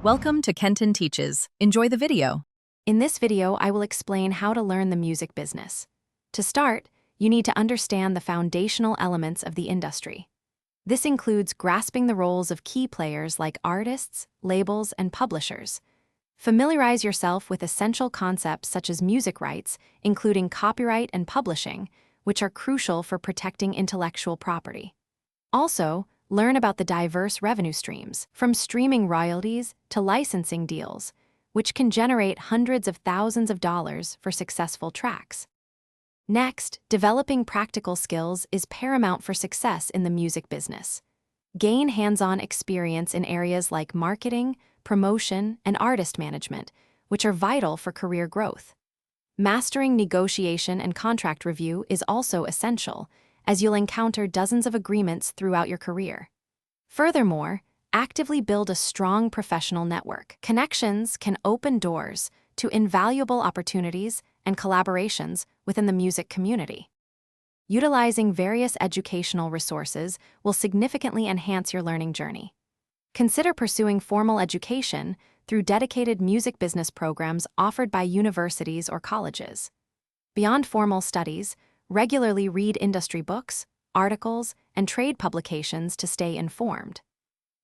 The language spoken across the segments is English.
Welcome to Kenton Teaches. Enjoy the video. In this video, I will explain how to learn the music business. To start, you need to understand the foundational elements of the industry. This includes grasping the roles of key players like artists, labels, and publishers. Familiarize yourself with essential concepts such as music rights, including copyright and publishing, which are crucial for protecting intellectual property. Also, learn about the diverse revenue streams, from streaming royalties to licensing deals, which can generate hundreds of thousands of dollars for successful tracks. Next, developing practical skills is paramount for success in the music business. Gain hands-on experience in areas like marketing, promotion, and artist management, which are vital for career growth. Mastering negotiation and contract review is also essential, as you'll encounter dozens of agreements throughout your career. Furthermore, actively build a strong professional network. Connections can open doors to invaluable opportunities and collaborations within the music community. Utilizing various educational resources will significantly enhance your learning journey. Consider pursuing formal education through dedicated music business programs offered by universities or colleges. Beyond formal studies, regularly read industry books, articles, and trade publications to stay informed.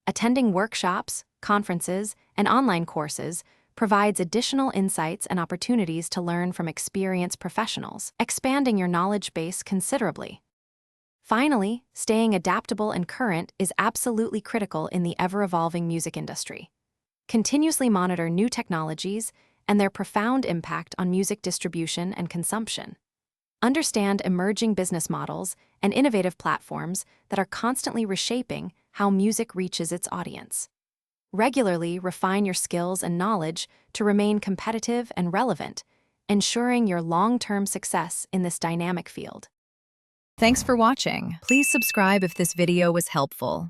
Attending workshops, conferences, and online courses provides additional insights and opportunities to learn from experienced professionals, expanding your knowledge base considerably. Finally, staying adaptable and current is absolutely critical in the ever-evolving music industry. Continuously monitor new technologies and their profound impact on music distribution and consumption. Understand emerging business models and innovative platforms that are constantly reshaping how music reaches its audience. Regularly refine your skills and knowledge to remain competitive and relevant, ensuring your long-term success in this dynamic field. Thanks for watching. Please subscribe if this video was helpful.